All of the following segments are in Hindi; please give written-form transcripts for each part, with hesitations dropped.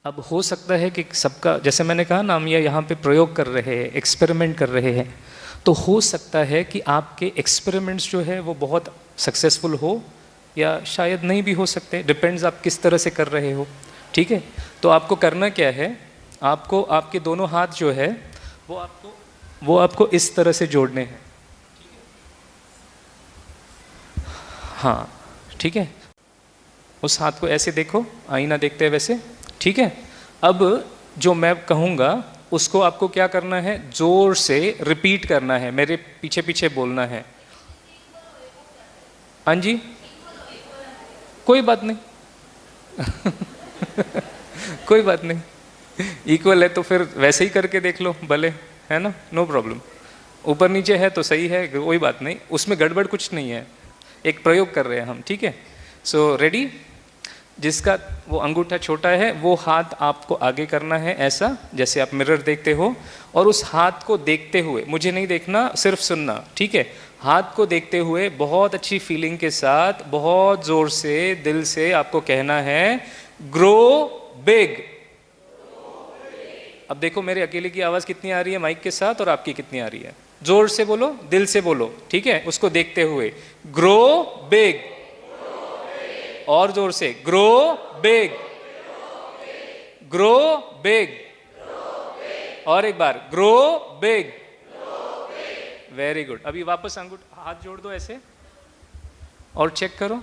अब हो सकता है कि सबका, जैसे मैंने कहा ना, हम ये यहाँ पे प्रयोग कर रहे हैं, एक्सपेरिमेंट कर रहे हैं, तो हो सकता है कि आपके एक्सपेरिमेंट्स जो है वो बहुत सक्सेसफुल हो या शायद नहीं भी हो सकते, डिपेंड्स आप किस तरह से कर रहे हो। ठीक है, तो आपको करना क्या है, आपको आपके दोनों हाथ जो है वो आपको इस तरह से जोड़ने हैं। हाँ, ठीक है, उस हाथ को ऐसे देखो, आईना देखते हैं वैसे। ठीक है, अब जो मैं कहूँगा उसको आपको क्या करना है, जोर से रिपीट करना है, मेरे पीछे पीछे बोलना है। हाँ जी, कोई बात नहीं। कोई बात नहीं, इक्वल है तो फिर वैसे ही करके देख लो भले, है ना, नो प्रॉब्लम। ऊपर नीचे है तो सही है, कोई बात नहीं, उसमें गड़बड़ कुछ नहीं है, एक प्रयोग कर रहे हैं हम। ठीक है, सो रेडी। जिसका वो अंगूठा छोटा है वो हाथ आपको आगे करना है, ऐसा जैसे आप मिरर देखते हो, और उस हाथ को देखते हुए, मुझे नहीं देखना, सिर्फ सुनना। ठीक है, हाथ को देखते हुए बहुत अच्छी फीलिंग के साथ बहुत जोर से दिल से आपको कहना है, ग्रो बिग। अब देखो मेरे अकेले की आवाज़ कितनी आ रही है माइक के साथ और आपकी कितनी आ रही है। जोर से बोलो, दिल से बोलो, ठीक है, उसको देखते हुए, ग्रो बिग। और जोर से, ग्रो बिग, ग्रो बिग। और एक बार, ग्रो बिग। Very good. अभी वापस अंगूठा हाथ जोड़ दो ऐसे और चेक करो।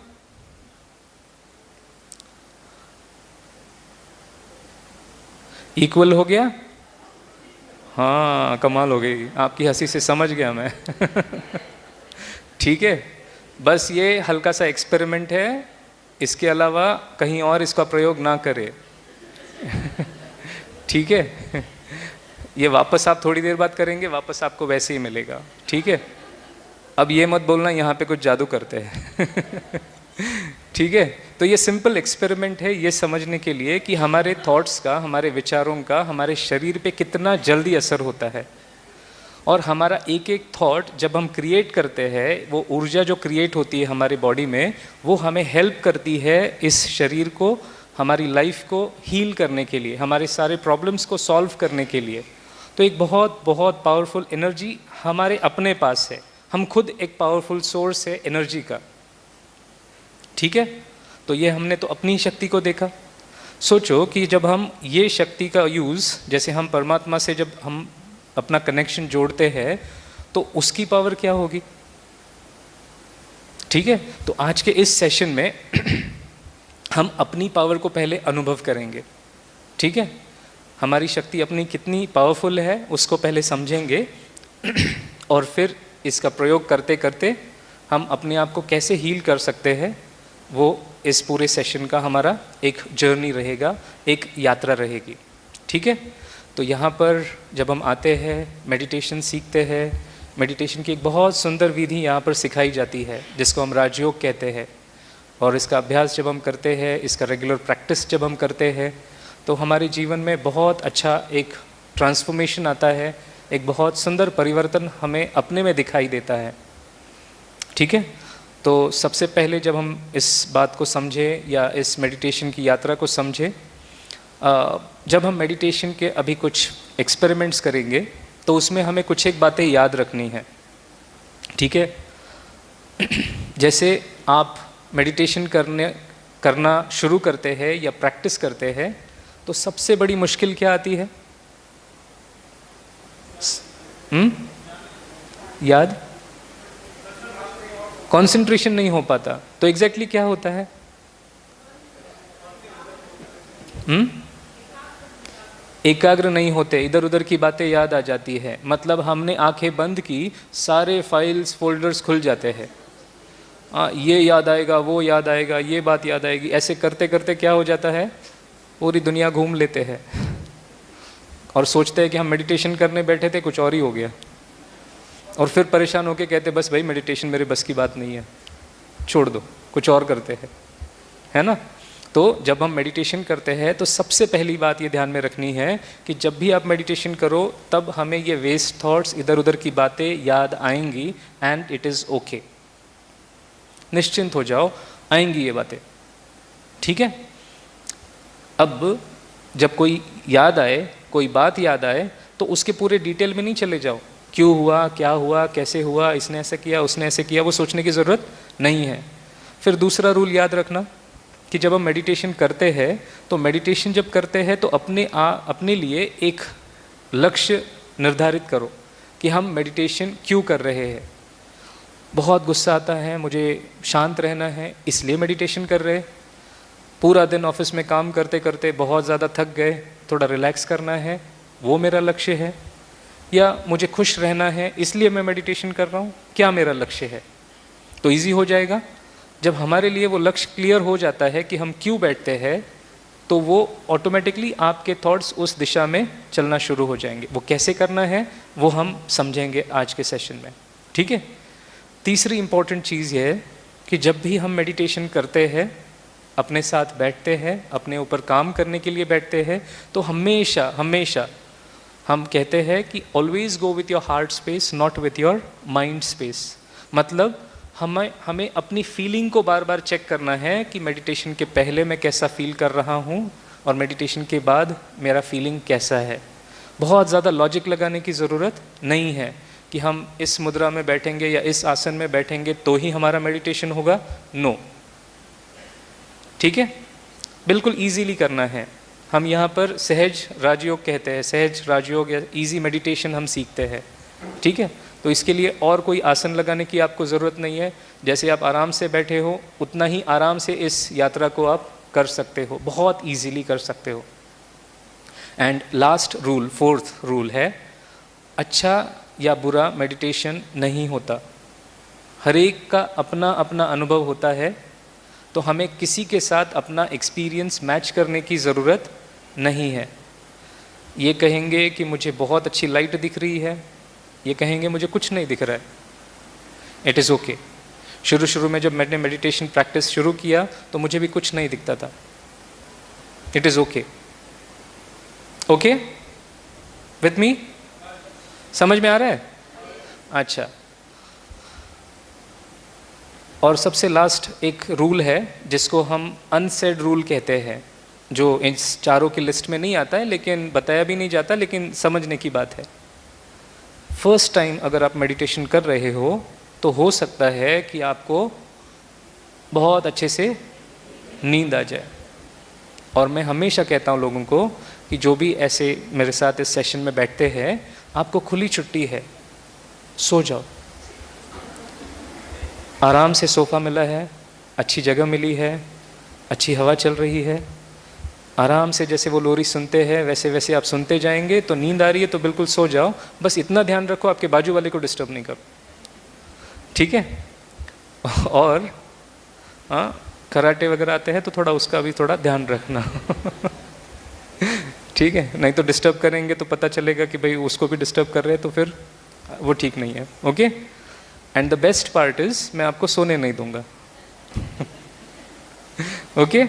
इक्वल हो गया? हाँ, कमाल हो गई, आपकी हंसी से समझ गया मैं। ठीक है, बस ये हल्का सा एक्सपेरिमेंट है, इसके अलावा कहीं और इसका प्रयोग ना करें। ठीक है, ये वापस आप थोड़ी देर बाद करेंगे, वापस आपको वैसे ही मिलेगा। ठीक है, अब ये मत बोलना यहाँ पे कुछ जादू करते हैं। ठीक है, तो ये सिंपल एक्सपेरिमेंट है ये समझने के लिए कि हमारे थॉट्स का, हमारे विचारों का हमारे शरीर पे कितना जल्दी असर होता है। और हमारा एक एक थॉट जब हम क्रिएट करते हैं, वो ऊर्जा जो क्रिएट होती है हमारी बॉडी में, वो हमें हेल्प करती है इस शरीर को, हमारी लाइफ को हील करने के लिए, हमारे सारे प्रॉब्लम्स को सॉल्व करने के लिए। तो एक बहुत बहुत पावरफुल एनर्जी हमारे अपने पास है, हम खुद एक पावरफुल सोर्स है एनर्जी का। ठीक है, तो ये हमने तो अपनी शक्ति को देखा। सोचो कि जब हम ये शक्ति का यूज़, जैसे हम परमात्मा से जब हम अपना कनेक्शन जोड़ते हैं तो उसकी पावर क्या होगी। ठीक है, तो आज के इस सेशन में हम अपनी पावर को पहले अनुभव करेंगे। ठीक है, हमारी शक्ति अपनी कितनी पावरफुल है उसको पहले समझेंगे, और फिर इसका प्रयोग करते करते हम अपने आप को कैसे हील कर सकते हैं, वो इस पूरे सेशन का हमारा एक जर्नी रहेगा, एक यात्रा रहेगी। ठीक है, तो यहाँ पर जब हम आते हैं, मेडिटेशन सीखते हैं, मेडिटेशन की एक बहुत सुंदर विधि यहाँ पर सिखाई जाती है जिसको हम राजयोग कहते हैं। और इसका अभ्यास जब हम करते हैं, इसका रेगुलर प्रैक्टिस जब हम करते हैं, तो हमारे जीवन में बहुत अच्छा एक ट्रांसफॉर्मेशन आता है, एक बहुत सुंदर परिवर्तन हमें अपने में दिखाई देता है। ठीक है, तो सबसे पहले जब हम इस बात को समझें या इस मेडिटेशन की यात्रा को समझें, जब हम मेडिटेशन के अभी कुछ एक्सपेरिमेंट्स करेंगे तो उसमें हमें कुछ एक बातें याद रखनी है। ठीक है, जैसे आप मेडिटेशन करना शुरू करते हैं या प्रैक्टिस करते हैं तो सबसे बड़ी मुश्किल क्या आती है? याद, कंसंट्रेशन नहीं हो पाता। तो एग्जैक्टली क्या होता है? एकाग्र नहीं होते, इधर उधर की बातें याद आ जाती है, मतलब हमने आंखें बंद की, सारे फाइल्स फोल्डर्स खुल जाते हैं। ये याद आएगा, वो याद आएगा, ये बात याद आएगी, ऐसे करते करते क्या हो जाता है, पूरी दुनिया घूम लेते हैं और सोचते हैं कि हम मेडिटेशन करने बैठे थे, कुछ और ही हो गया, और फिर परेशान होके कहते बस भाई मेडिटेशन मेरे बस की बात नहीं है, छोड़ दो, कुछ और करते हैं, है ना। तो जब हम मेडिटेशन करते हैं तो सबसे पहली बात ये ध्यान में रखनी है कि जब भी आप मेडिटेशन करो तब हमें ये वेस्ट थॉट्स, इधर उधर की बातें याद आएंगी, एंड इट इज़ ओके। निश्चिंत हो जाओ, आएंगी ये बातें। ठीक है, अब जब कोई याद आए, कोई बात याद आए, तो उसके पूरे डिटेल में नहीं चले जाओ, क्यों हुआ, क्या हुआ, कैसे हुआ, इसने ऐसे किया, उसने ऐसे किया, वो सोचने की ज़रूरत नहीं है। फिर दूसरा रूल याद रखना कि जब हम मेडिटेशन करते हैं, तो मेडिटेशन जब करते हैं तो अपने लिए एक लक्ष्य निर्धारित करो कि हम मेडिटेशन क्यों कर रहे हैं। बहुत गुस्सा आता है, मुझे शांत रहना है, इसलिए मेडिटेशन कर रहे हैं। पूरा दिन ऑफिस में काम करते करते बहुत ज़्यादा थक गए, थोड़ा रिलैक्स करना है, वो मेरा लक्ष्य है। या मुझे खुश रहना है, इसलिए मैं मेडिटेशन कर रहा हूँ, क्या मेरा लक्ष्य है। तो इजी हो जाएगा। जब हमारे लिए वो लक्ष्य क्लियर हो जाता है कि हम क्यों बैठते हैं, तो वो ऑटोमेटिकली आपके थॉट्स उस दिशा में चलना शुरू हो जाएंगे। वो कैसे करना है वो हम समझेंगे आज के सेशन में, ठीक है। तीसरी इंपॉर्टेंट चीज़ ये है कि जब भी हम मेडिटेशन करते हैं, अपने साथ बैठते हैं, अपने ऊपर काम करने के लिए बैठते हैं, तो हमेशा हमेशा हम कहते हैं कि always go with your heart space, not with your mind space. मतलब हमें अपनी फीलिंग को बार बार चेक करना है कि मेडिटेशन के पहले मैं कैसा फील कर रहा हूँ और मेडिटेशन के बाद मेरा फीलिंग कैसा है। बहुत ज़्यादा लॉजिक लगाने की ज़रूरत नहीं है कि हम इस मुद्रा में बैठेंगे या इस आसन में बैठेंगे तो ही हमारा मेडिटेशन होगा। नो, ठीक है, बिल्कुल ईजीली करना है। हम यहाँ पर सहज राजयोग कहते हैं, सहज राजयोग या ईजी मेडिटेशन हम सीखते हैं, ठीक है। तो इसके लिए और कोई आसन लगाने की आपको ज़रूरत नहीं है। जैसे आप आराम से बैठे हो, उतना ही आराम से इस यात्रा को आप कर सकते हो, बहुत ईजीली कर सकते हो। And last rule, fourth rule है, अच्छा या बुरा मेडिटेशन नहीं होता। हर एक का अपना अपना अनुभव होता है, तो हमें किसी के साथ अपना एक्सपीरियंस मैच करने की ज़रूरत नहीं है। ये कहेंगे कि मुझे बहुत अच्छी लाइट दिख रही है, ये कहेंगे मुझे कुछ नहीं दिख रहा है, इट इज़ ओके। शुरू शुरू में जब मैंने मेडिटेशन प्रैक्टिस शुरू किया तो मुझे भी कुछ नहीं दिखता था, it is okay. Okay with me, समझ में आ रहा है? अच्छा, और सबसे लास्ट एक रूल है जिसको हम अनसेड रूल कहते हैं, जो इस चारों की लिस्ट में नहीं आता है, लेकिन बताया भी नहीं जाता, लेकिन समझने की बात है। फर्स्ट टाइम अगर आप मेडिटेशन कर रहे हो तो हो सकता है कि आपको बहुत अच्छे से नींद आ जाए। और मैं हमेशा कहता हूँ लोगों को कि जो भी ऐसे मेरे साथ इस सेशन में बैठते हैं, आपको खुली छुट्टी है, सो जाओ। आराम से सोफ़ा मिला है, अच्छी जगह मिली है, अच्छी हवा चल रही है, आराम से जैसे वो लोरी सुनते हैं वैसे वैसे आप सुनते जाएंगे। तो नींद आ रही है तो बिल्कुल सो जाओ, बस इतना ध्यान रखो आपके बाजू वाले को डिस्टर्ब नहीं करो, ठीक है। और कराटे वगैरह आते हैं तो थोड़ा उसका भी थोड़ा ध्यान रखना ठीक है, नहीं तो डिस्टर्ब करेंगे तो पता चलेगा कि भाई उसको भी डिस्टर्ब कर रहे हैं, तो फिर वो ठीक नहीं है। Okay, and the best part is मैं आपको सोने नहीं दूंगा ओके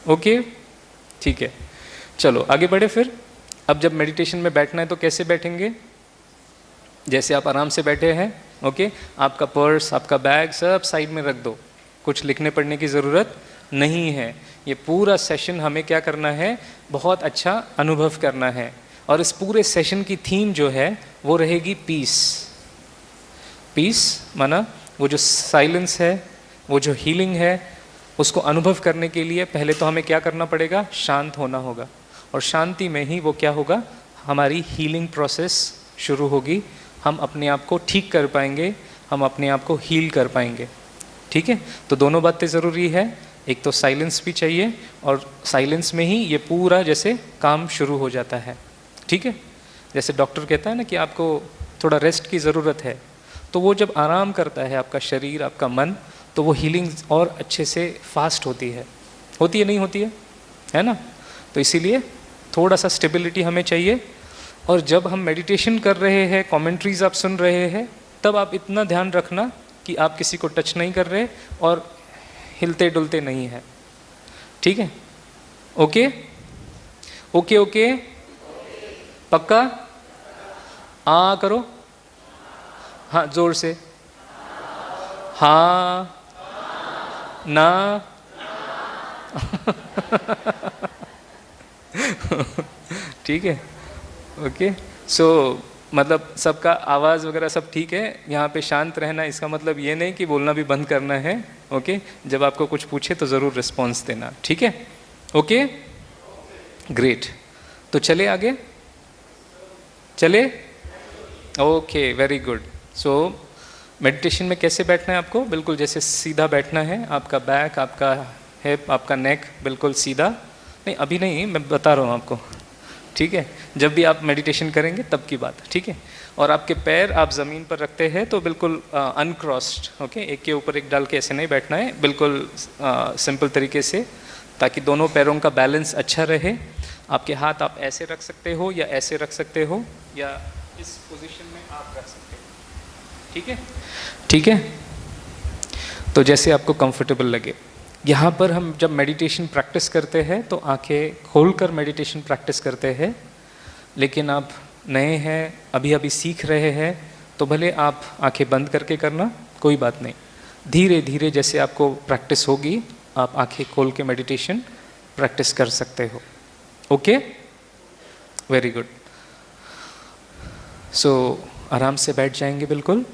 ओके, ठीक है, चलो आगे बढ़े फिर। अब जब मेडिटेशन में बैठना है तो कैसे बैठेंगे? जैसे आप आराम से बैठे हैं, ओके, आपका पर्स, आपका बैग सब साइड में रख दो, कुछ लिखने पढ़ने की ज़रूरत नहीं है। ये पूरा सेशन हमें क्या करना है? बहुत अच्छा अनुभव करना है। और इस पूरे सेशन की थीम जो है वो रहेगी पीस। पीस माना वो जो साइलेंस है, वो जो हीलिंग है, उसको अनुभव करने के लिए पहले तो हमें क्या करना पड़ेगा? शांत होना होगा। और शांति में ही वो क्या होगा? हमारी हीलिंग प्रोसेस शुरू होगी। हम अपने आप को ठीक कर पाएंगे, हम अपने आप को हील कर पाएंगे, ठीक है। तो दोनों बातें ज़रूरी है, एक तो साइलेंस भी चाहिए और साइलेंस में ही ये पूरा जैसे काम शुरू हो जाता है, ठीक है। जैसे डॉक्टर कहता है ना कि आपको थोड़ा रेस्ट की ज़रूरत है, तो वो जब आराम करता है आपका शरीर, आपका मन, तो वो हीलिंग और अच्छे से फास्ट होती है नहीं होती है ना। तो इसीलिए थोड़ा सा स्टेबिलिटी हमें चाहिए। और जब हम मेडिटेशन कर रहे हैं, कमेंट्रीज आप सुन रहे हैं, तब आप इतना ध्यान रखना कि आप किसी को टच नहीं कर रहे और हिलते डुलते नहीं हैं, ठीक है। ओके ओके ओके, पक्का? हाँ करो, हाँ जोर से, हाँ ना ठीक है, ओके। सो मतलब सबका आवाज़ वगैरह सब ठीक है, यहाँ पे शांत रहना, इसका मतलब ये नहीं कि बोलना भी बंद करना है, ओके। जब आपको कुछ पूछे तो ज़रूर रिस्पॉन्स देना, ठीक है, ओके, ग्रेट। तो चले आगे, चले, okay, very good. So meditation में कैसे बैठना है आपको? बिल्कुल जैसे सीधा बैठना है, आपका बैक, आपका हिप, आपका नेक बिल्कुल सीधा, नहीं अभी नहीं, मैं बता रहा हूँ आपको, ठीक है, जब भी आप मेडिटेशन करेंगे तब की बात, ठीक है। और आपके पैर आप ज़मीन पर रखते हैं तो बिल्कुल अनक्रॉस्ड, ओके, एक के ऊपर एक डाल के ऐसे नहीं बैठना है, बिल्कुल सिंपल तरीके से, ताकि दोनों पैरों का बैलेंस अच्छा रहे। आपके हाथ आप ऐसे रख सकते हो या ऐसे रख सकते हो, या इस पोजीशन में आप रख सकते हो, ठीक है, ठीक है। तो जैसे आपको कंफर्टेबल लगे। यहाँ पर हम जब मेडिटेशन प्रैक्टिस करते हैं तो आंखें खोलकर मेडिटेशन प्रैक्टिस करते हैं, लेकिन आप नए हैं, अभी अभी सीख रहे हैं, तो भले आप आंखें बंद करके करना, कोई बात नहीं। धीरे धीरे जैसे आपको प्रैक्टिस होगी, आप आंखें खोल के मेडिटेशन प्रैक्टिस कर सकते हो, ओके, वेरी गुड। सो आराम से बैठ जाएंगे बिल्कुल।